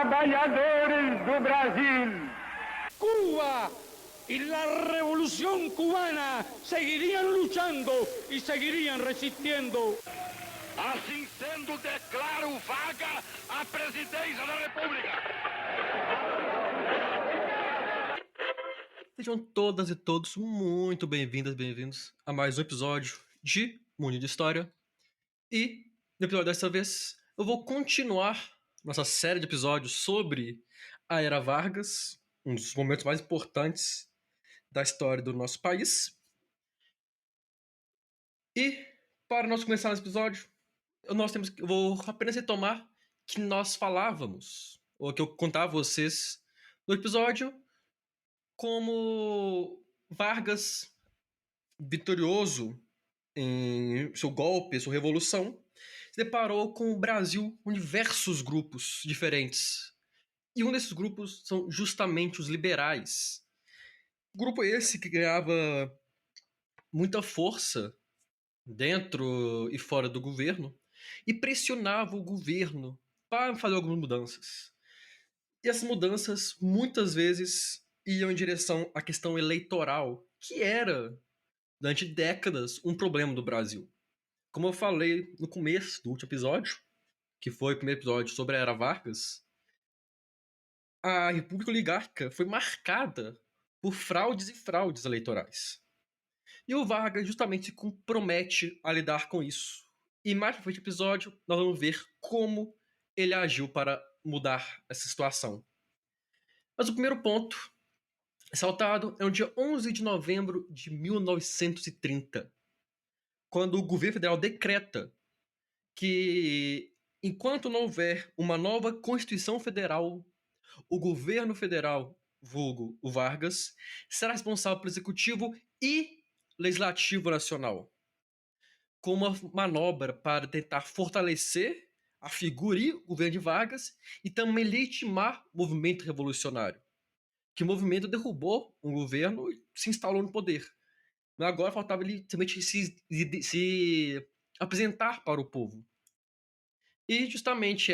Trabalhadores do Brasil. Cuba y la revolución cubana seguirían luchando y seguirían resistiendo. Assim sendo, declaro vaga a presidência da República. Sejam todas e todos muito bem-vindos a mais um episódio de Mundo de História. E no episódio dessa vez eu vou continuar nossa série de episódios sobre a Era Vargas, um dos momentos mais importantes da história do nosso país. E para nós começar esse episódio, eu vou apenas retomar que nós falávamos, ou que eu contava a vocês no episódio, como Vargas, vitorioso em seu golpe, sua revolução, se deparou com o Brasil com diversos grupos diferentes. E um desses grupos são justamente os liberais. Grupo esse que ganhava muita força dentro e fora do governo e pressionava o governo para fazer algumas mudanças. E essas mudanças muitas vezes iam em direção à questão eleitoral, que era, durante décadas, um problema do Brasil. Como eu falei no começo do último episódio, que foi o primeiro episódio sobre a Era Vargas, a República Oligárquica foi marcada por fraudes e fraudes eleitorais. E o Vargas justamente se compromete a lidar com isso. E mais pra frente do episódio, nós vamos ver como ele agiu para mudar essa situação. Mas o primeiro ponto ressaltado é no dia 11 de novembro de 1930, quando o governo federal decreta que, enquanto não houver uma nova Constituição Federal, o governo federal, vulgo o Vargas, será responsável pelo Executivo e Legislativo Nacional, com uma manobra para tentar fortalecer a figura e o governo de Vargas e também legitimar o movimento revolucionário, que o movimento derrubou um governo e se instalou no poder. Mas agora faltava ele simplesmente se apresentar para o povo. E justamente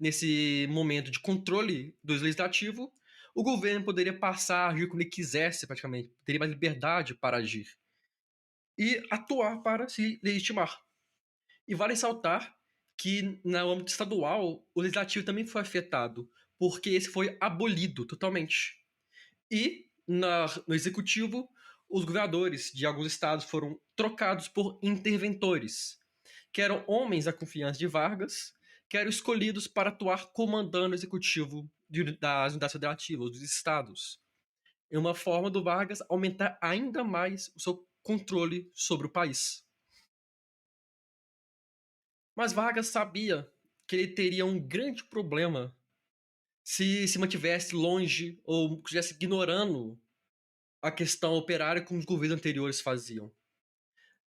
nesse momento de controle do legislativo, o governo poderia passar a agir como ele quisesse, praticamente. Teria mais liberdade para agir. E atuar para se legitimar. E vale ressaltar que, no âmbito estadual, o legislativo também foi afetado, porque esse foi abolido totalmente. E, no executivo, os governadores de alguns estados foram trocados por interventores, que eram homens da confiança de Vargas, que eram escolhidos para atuar comandando o executivo das unidades federativas, dos estados. É uma forma do Vargas aumentar ainda mais o seu controle sobre o país. Mas Vargas sabia que ele teria um grande problema se mantivesse longe ou estivesse ignorando a questão operária como os governos anteriores faziam.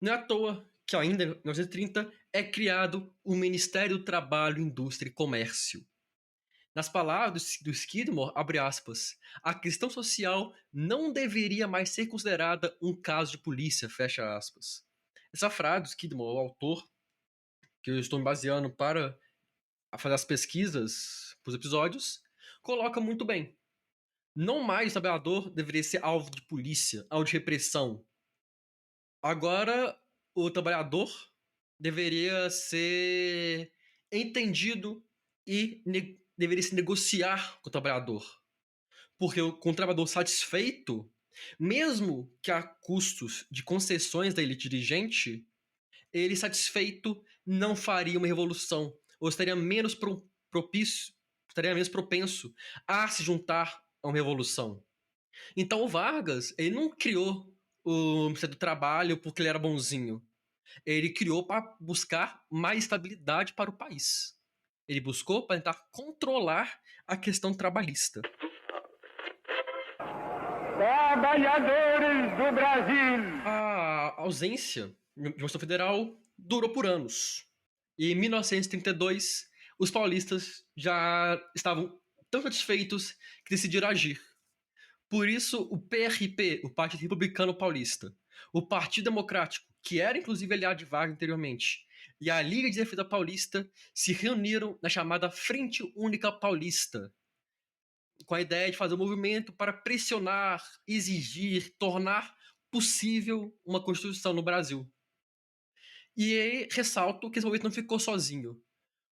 Não é à toa que ainda em 1930 é criado o Ministério do Trabalho, Indústria e Comércio. Nas palavras do Skidmore, abre aspas, a questão social não deveria mais ser considerada um caso de polícia, fecha aspas. Essa frase do Skidmore, o autor, que eu estou me baseando para fazer as pesquisas para os episódios, coloca muito bem. Não mais o trabalhador deveria ser alvo de polícia, alvo de repressão. Agora, o trabalhador deveria ser entendido e deveria se negociar com o trabalhador. Porque com o trabalhador satisfeito, mesmo que a custos de concessões da elite dirigente, ele satisfeito não faria uma revolução, ou estaria menos propenso a se juntar a uma revolução. Então o Vargas, ele não criou o Ministério do Trabalho porque ele era bonzinho. Ele criou para buscar mais estabilidade para o país. Ele buscou para tentar controlar a questão trabalhista. Trabalhadores do Brasil. A ausência de uma Constituição Federal durou por anos. E em 1932, os paulistas já estavam tão satisfeitos que decidiram agir. Por isso, o PRP, o Partido Republicano Paulista, o Partido Democrático que era inclusive aliado de Vargas anteriormente, e a Liga de Defesa Paulista se reuniram na chamada Frente Única Paulista, com a ideia de fazer um movimento para pressionar, exigir, tornar possível uma Constituição no Brasil. E aí, ressalto que esse movimento não ficou sozinho,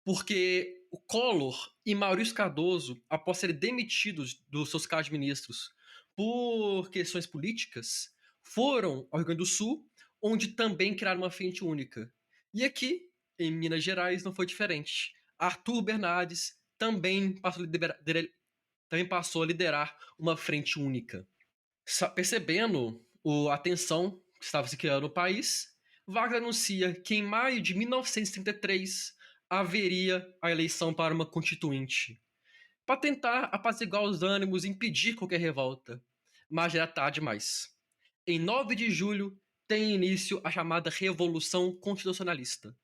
porque o Collor e Maurício Cardoso, após serem demitidos dos seus cargos de ministros por questões políticas, foram ao Rio Grande do Sul, onde também criaram uma frente única. E aqui, em Minas Gerais, não foi diferente. Arthur Bernardes também passou a liderar uma frente única. Percebendo a tensão que estava se criando no país, Vargas anuncia que em maio de 1933 haveria a eleição para uma constituinte, para tentar apaziguar os ânimos e impedir qualquer revolta. Mas já era tarde demais. Em 9 de julho tem início a chamada Revolução Constitucionalista,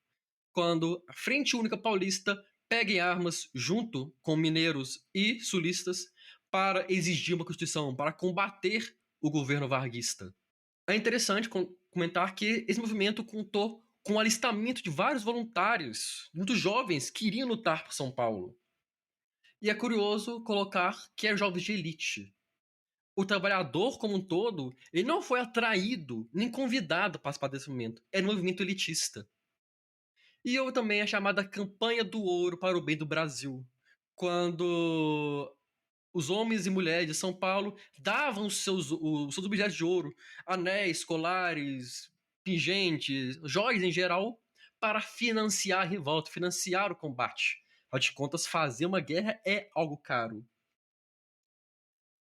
quando a Frente Única Paulista pega em armas junto com mineiros e sulistas para exigir uma Constituição, para combater o governo varguista. É interessante comentar que esse movimento contou com o alistamento de vários voluntários, muitos jovens que iriam lutar por São Paulo. E é curioso colocar que eram jovens de elite. O trabalhador como um todo, ele não foi atraído nem convidado a participar desse movimento. Era um movimento elitista. E houve também a chamada Campanha do Ouro para o Bem do Brasil, quando os homens e mulheres de São Paulo davam os seus objetos de ouro, anéis, colares, pingentes, joias em geral, para financiar a revolta, financiar o combate. Afinal de contas, fazer uma guerra é algo caro.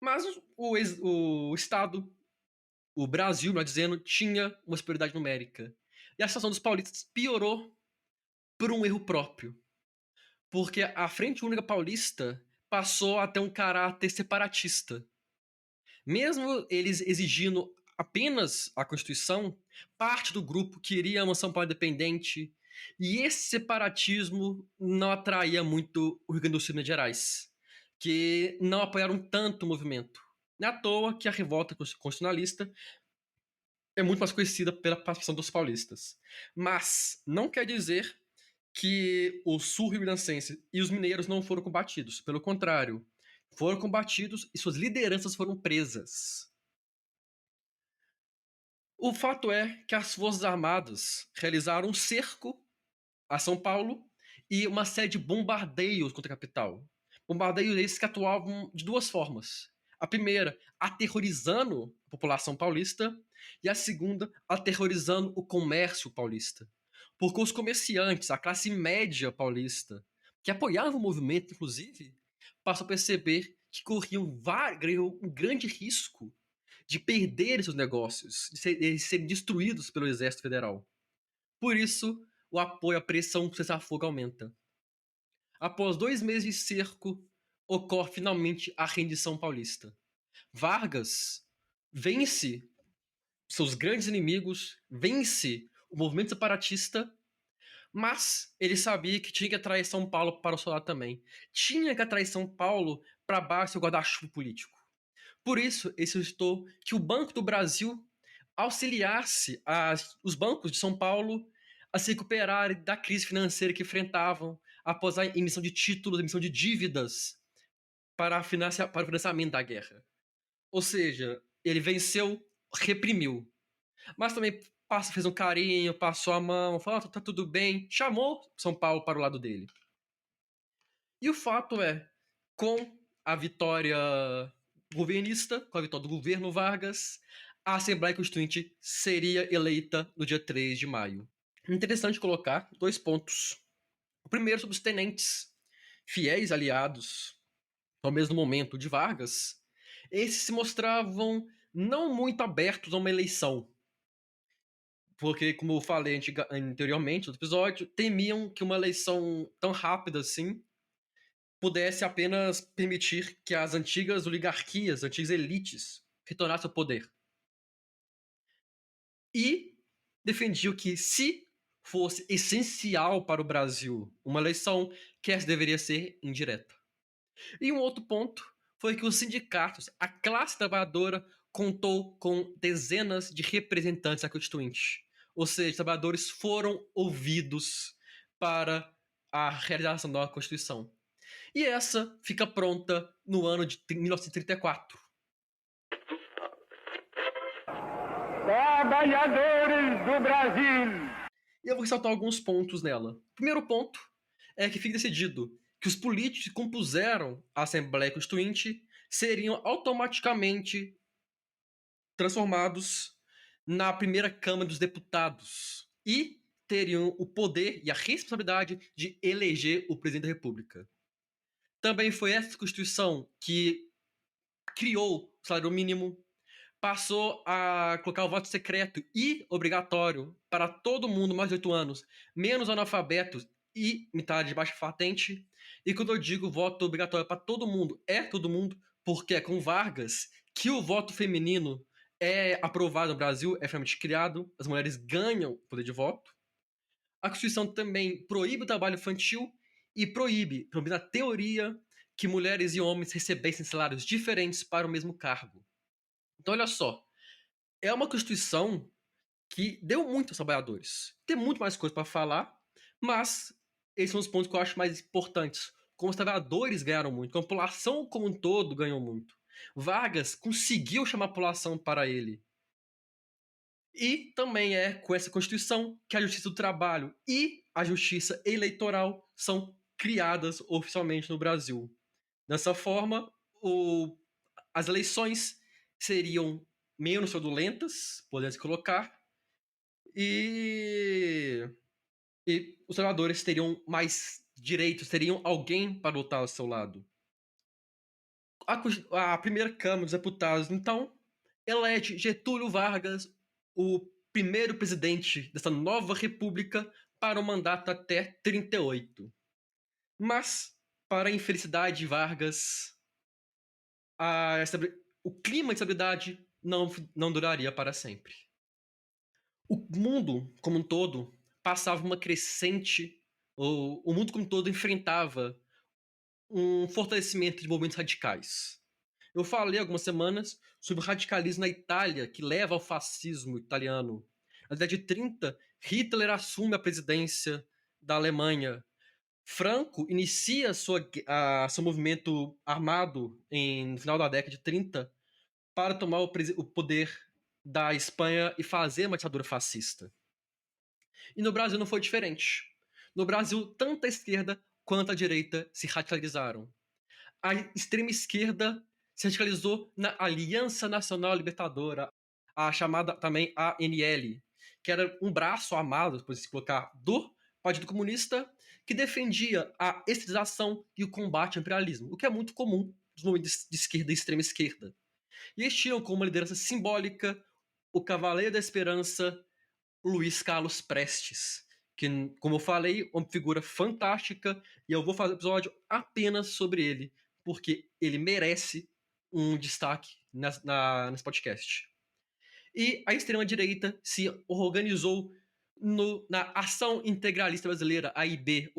Mas o Estado, o Brasil, melhor dizendo, tinha uma superioridade numérica. E a situação dos paulistas piorou por um erro próprio. Porque a Frente Única Paulista passou a ter um caráter separatista. Mesmo eles exigindo apenas a Constituição, parte do grupo queria uma São Paulo independente, e esse separatismo não atraía muito o Rio Grande do Sul e Minas Gerais, que não apoiaram tanto o movimento. Não é à toa que a revolta constitucionalista é muito mais conhecida pela participação dos paulistas. Mas não quer dizer que o sul rio-grandense e os mineiros não foram combatidos. Pelo contrário, foram combatidos e suas lideranças foram presas. O fato é que as Forças Armadas realizaram um cerco a São Paulo e uma série de bombardeios contra a capital. Bombardeios esses que atuavam de duas formas. A primeira, aterrorizando a população paulista, e a segunda, aterrorizando o comércio paulista. Porque os comerciantes, a classe média paulista, que apoiavam o movimento, inclusive, passam a perceber que corriam um grande risco de perder seus negócios, de serem destruídos pelo Exército Federal. Por isso, o apoio à pressão por cessar-fogo aumenta. Após 2 meses de cerco, ocorre finalmente a rendição paulista. Vargas vence seus grandes inimigos, vence o movimento separatista, mas ele sabia que tinha que atrair São Paulo para o seu lado também. Tinha que atrair São Paulo para baixo do seu guarda-chuva político. Por isso, ele solicitou que o Banco do Brasil auxiliasse os bancos de São Paulo a se recuperarem da crise financeira que enfrentavam após a emissão de títulos, emissão de dívidas para o financiamento da guerra. Ou seja, ele venceu, reprimiu. Mas também fez um carinho, passou a mão, falou, tá tudo bem, chamou São Paulo para o lado dele. E o fato é, com a vitória governista, com a vitória do governo Vargas, a Assembleia Constituinte seria eleita no dia 3 de maio. Interessante colocar 2 pontos. O primeiro sobre os tenentes, fiéis aliados, ao mesmo momento de Vargas, esses se mostravam não muito abertos a uma eleição. Porque, como eu falei anteriormente no episódio, temiam que uma eleição tão rápida assim pudesse apenas permitir que as antigas oligarquias, as antigas elites, retornassem ao poder. E defendiam que, se fosse essencial para o Brasil uma eleição, que essa deveria ser indireta. E um outro ponto foi que os sindicatos, a classe trabalhadora, contou com dezenas de representantes da Constituinte. Ou seja, os trabalhadores foram ouvidos para a realização da Constituição. E essa fica pronta no ano de 1934. Trabalhadores do Brasil. E eu vou ressaltar alguns pontos nela. O primeiro ponto é que fica decidido que os políticos que compuseram a Assembleia Constituinte seriam automaticamente transformados na primeira Câmara dos Deputados e teriam o poder e a responsabilidade de eleger o presidente da República. Também foi essa Constituição que criou o salário mínimo, passou a colocar o voto secreto e obrigatório para todo mundo mais de 8 anos, menos analfabetos e metade de baixa patente. E quando eu digo voto obrigatório para todo mundo, é todo mundo, porque é com Vargas que o voto feminino é aprovado no Brasil, é finalmente criado, as mulheres ganham poder de voto. A Constituição também proíbe o trabalho infantil e proíbe, pelo menos na teoria, que mulheres e homens recebessem salários diferentes para o mesmo cargo. Então, olha só, é uma Constituição que deu muito aos trabalhadores. Tem muito mais coisa para falar, mas esses são os pontos que eu acho mais importantes. Como os trabalhadores ganharam muito, como a população como um todo ganhou muito. Vargas conseguiu chamar a população para ele. E também é com essa Constituição que a Justiça do Trabalho e a Justiça Eleitoral são criadas oficialmente no Brasil. Dessa forma, as eleições seriam menos fraudulentas, podemos colocar, e os trabalhadores teriam mais direitos, teriam alguém para lutar ao seu lado. A primeira Câmara dos Deputados, então, elege Getúlio Vargas, o primeiro presidente dessa nova república, para um mandato até 38. Mas, para a infelicidade de Vargas, o clima de estabilidade não duraria para sempre. O mundo como um todo passava uma crescente, o mundo como um todo enfrentava um fortalecimento de movimentos radicais. Eu falei algumas semanas sobre o radicalismo na Itália, que leva ao fascismo italiano. Na década de 30, Hitler assume a presidência da Alemanha. Franco inicia seu movimento armado no final da década de 30 para tomar o poder da Espanha e fazer uma ditadura fascista. E no Brasil não foi diferente. No Brasil, tanto a esquerda quanto a direita se radicalizaram. A extrema esquerda se radicalizou na Aliança Nacional Libertadora, a chamada também ANL, que era um braço armado, por se colocar, do Partido Comunista, que defendia a estatização e o combate ao imperialismo, o que é muito comum nos movimentos de esquerda e extrema esquerda. E eles tinham como uma liderança simbólica o Cavaleiro da Esperança, Luiz Carlos Prestes, que, como eu falei, uma figura fantástica, e eu vou fazer um episódio apenas sobre ele, porque ele merece um destaque nesse podcast. E a extrema-direita se organizou na Ação Integralista Brasileira, AIB,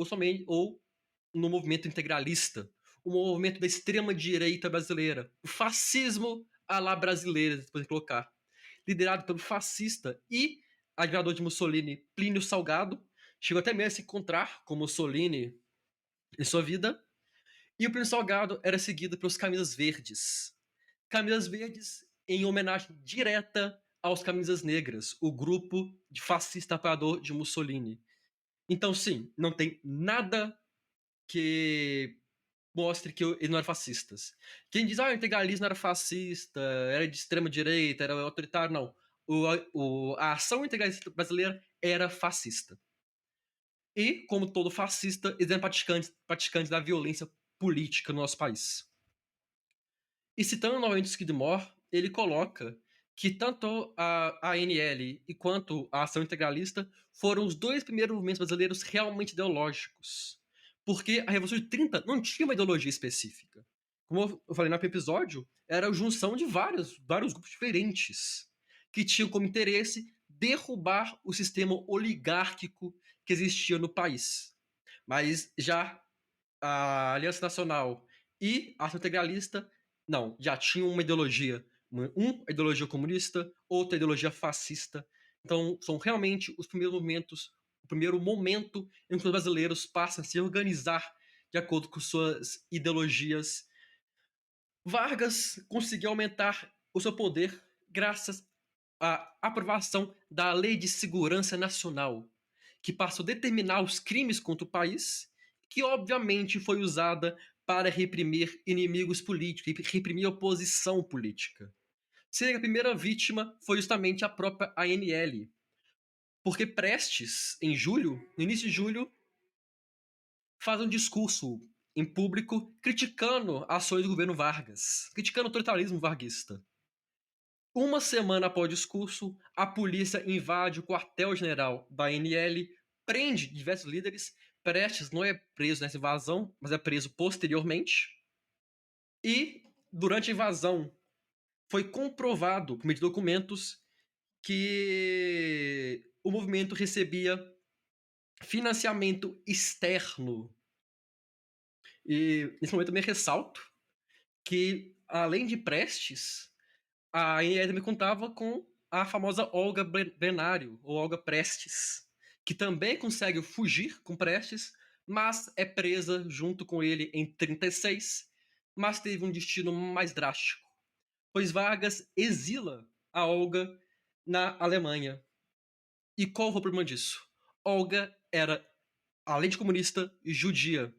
ou no movimento integralista, o movimento da extrema-direita brasileira, o fascismo à la brasileira, depois de colocar, liderado pelo fascista e admirador de Mussolini, Plínio Salgado, chegou até mesmo a se encontrar com Mussolini em sua vida, e o Plínio Salgado era seguido pelos Camisas Verdes. Camisas Verdes em homenagem direta aos Camisas Negras, o grupo de fascista apoiador de Mussolini. Então, sim, não tem nada que mostre que eles não eram fascistas. Quem diz, o integralismo era fascista, era de extrema direita, era autoritário, não. A ação integralista brasileira era fascista. E, como todo fascista, eles eram praticantes da violência política no nosso país. E citando novamente Skidmore, ele coloca que tanto a ANL e quanto a ação integralista foram os dois primeiros movimentos brasileiros realmente ideológicos. Porque a Revolução de 30 não tinha uma ideologia específica. Como eu falei no episódio, era a junção de vários grupos diferentes que tinham como interesse derrubar o sistema oligárquico que existia no país. Mas já a Aliança Nacional e a ação integralista, não, já tinham uma ideologia. Uma ideologia comunista, outra ideologia fascista, Então, são realmente os primeiros momentos, o primeiro momento em que os brasileiros passam a se organizar de acordo com suas ideologias. Vargas conseguiu aumentar o seu poder graças à aprovação da Lei de Segurança Nacional, que passou a determinar os crimes contra o país, que obviamente foi usada para reprimir inimigos políticos e reprimir a oposição política. Sendo que a primeira vítima foi justamente a própria ANL, porque Prestes, em julho, no início de julho, faz um discurso em público criticando ações do governo Vargas, criticando o autoritarismo varguista. Uma semana após o discurso, a polícia invade o quartel-general da ANL, prende diversos líderes. Prestes não é preso nessa invasão, mas é preso posteriormente. E, durante a invasão, foi comprovado, por meio de documentos, que o movimento recebia financiamento externo. E nesse momento eu me ressalto que, além de Prestes, a ANL me contava com a famosa Olga Benário, ou Olga Prestes, que também consegue fugir com Prestes, mas é presa junto com ele em 36, mas teve um destino mais drástico, pois Vargas exila a Olga na Alemanha. E qual foi o problema disso? Olga era, além de comunista, judia.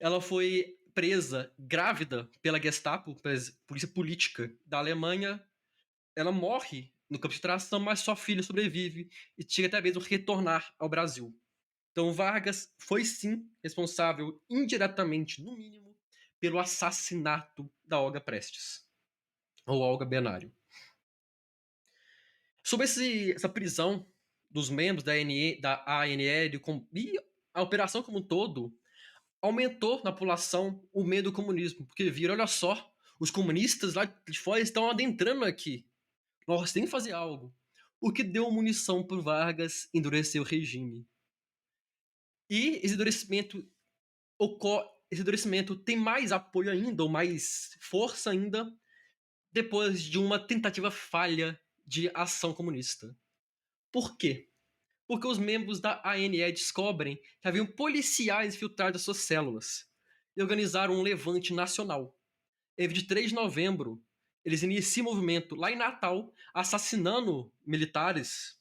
Ela foi presa grávida pela Gestapo, pela polícia política da Alemanha. Ela morre no campo de concentração, mas sua filha sobrevive e chega até mesmo retornar ao Brasil. Então Vargas foi sim responsável indiretamente, no mínimo, pelo assassinato da Olga Prestes, ou Olga Benário. Sobre essa prisão dos membros da ANL e a operação como um todo, aumentou na população o medo do comunismo, porque viram, olha só, os comunistas lá de fora estão adentrando aqui. Nós temos que fazer algo. O que deu munição para Vargas endurecer o regime. E esse endurecimento tem mais apoio ainda, ou mais força ainda, depois de uma tentativa falha de ação comunista. Por quê? Porque os membros da ANL descobrem que haviam policiais infiltrados nas suas células e organizaram um levante nacional. Em 23 de novembro, eles iniciam o movimento lá em Natal, assassinando militares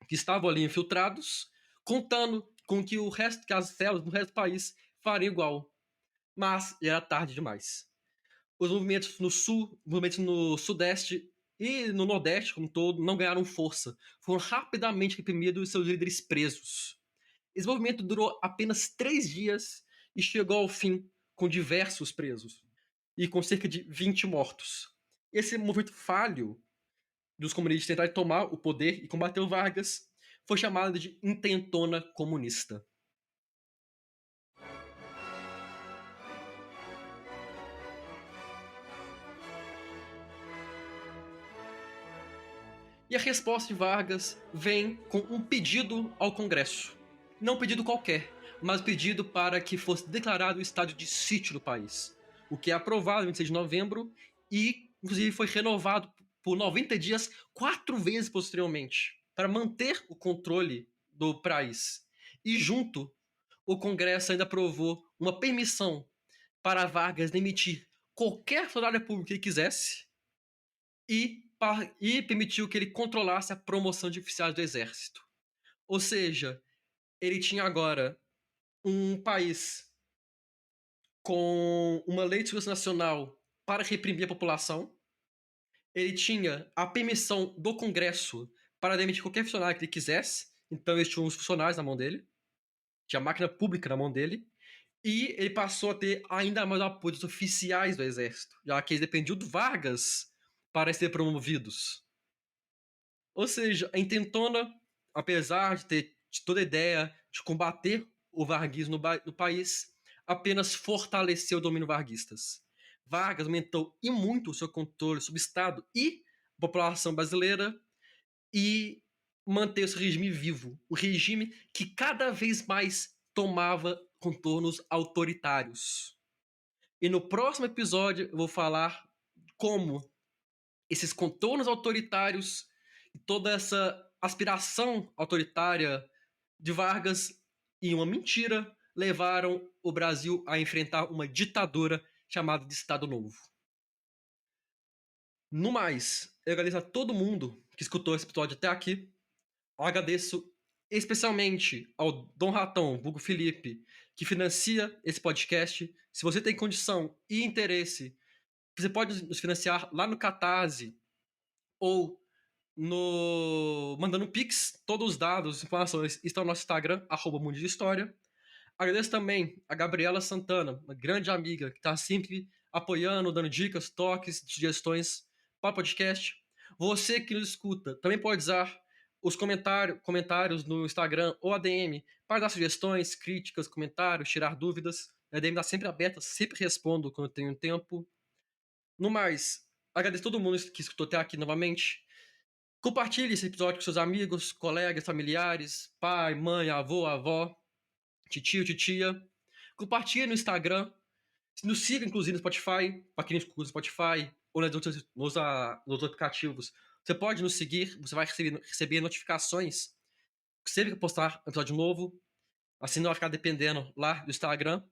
que estavam ali infiltrados, contando com que as células no resto do país fariam igual. Mas já era tarde demais. Os movimentos no sul, movimentos no sudeste e no nordeste, como um todo, não ganharam força. Foram rapidamente reprimidos e seus líderes presos. Esse movimento durou apenas 3 dias e chegou ao fim com diversos presos e com cerca de 20 mortos. Esse movimento falho dos comunistas tentarem tomar o poder e combater o Vargas foi chamado de intentona comunista. E a resposta de Vargas vem com um pedido ao Congresso. Não um pedido qualquer, mas um pedido para que fosse declarado o estado de sítio do país, o que é aprovado em 26 de novembro e, inclusive, foi renovado por 90 dias 4 vezes posteriormente, para manter o controle do país. E junto, o Congresso ainda aprovou uma permissão para Vargas demitir qualquer funcionário público que ele quisesse e permitiu que ele controlasse a promoção de oficiais do exército. Ou seja, ele tinha agora um país com uma lei de segurança nacional para reprimir a população. Ele tinha a permissão do Congresso para demitir qualquer funcionário que ele quisesse. Então eles tinham os funcionários na mão dele. Tinha a máquina pública na mão dele. E ele passou a ter ainda mais apoio dos oficiais do exército, já que eles dependiam do Vargas para ser promovidos. Ou seja, a intentona, apesar de ter toda a ideia de combater o varguismo no país, apenas fortaleceu o domínio varguistas. Vargas aumentou e muito o seu controle sobre o Estado e a população brasileira e manteve esse regime vivo. Um regime que cada vez mais tomava contornos autoritários. E no próximo episódio eu vou falar como esses contornos autoritários toda essa aspiração autoritária de Vargas e uma mentira levaram o Brasil a enfrentar uma ditadura chamada de Estado Novo. No mais, eu agradeço a todo mundo que escutou esse episódio até aqui. Eu agradeço especialmente ao Dom Ratão, vulgo Felipe, que financia esse podcast. Se você tem condição e interesse, você pode nos financiar lá no Catarse ou mandando um Pix. Todos os dados, informações estão no nosso Instagram, @Mundo de História. Agradeço também a Gabriela Santana, uma grande amiga que está sempre apoiando, dando dicas, toques, sugestões para o podcast. Você que nos escuta também pode usar os comentários no Instagram ou ADM para dar sugestões, críticas, comentários, tirar dúvidas. A ADM está sempre aberta, sempre respondo quando eu tenho tempo. No mais, agradeço a todo mundo que escutou até aqui novamente. Compartilhe esse episódio com seus amigos, colegas, familiares, pai, mãe, avô, avó, titio, titia. Compartilhe no Instagram. Nos siga, inclusive, no Spotify. Para quem não usa Spotify ou nos outros aplicativos. Você pode nos seguir. Você vai receber notificações sempre que eu postar um episódio novo. Assim não vai ficar dependendo lá do Instagram.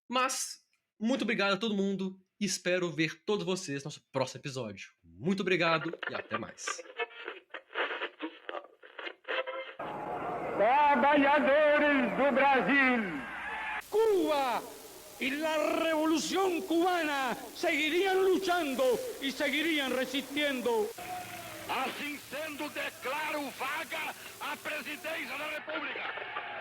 Mas, muito obrigado a todo mundo. E espero ver todos vocês no nosso próximo episódio. Muito obrigado e até mais. Trabalhadores do Brasil, Cuba y la revolución cubana seguirían luchando y seguirían resistiendo. Assim sendo, declaro vaga a presidência da República.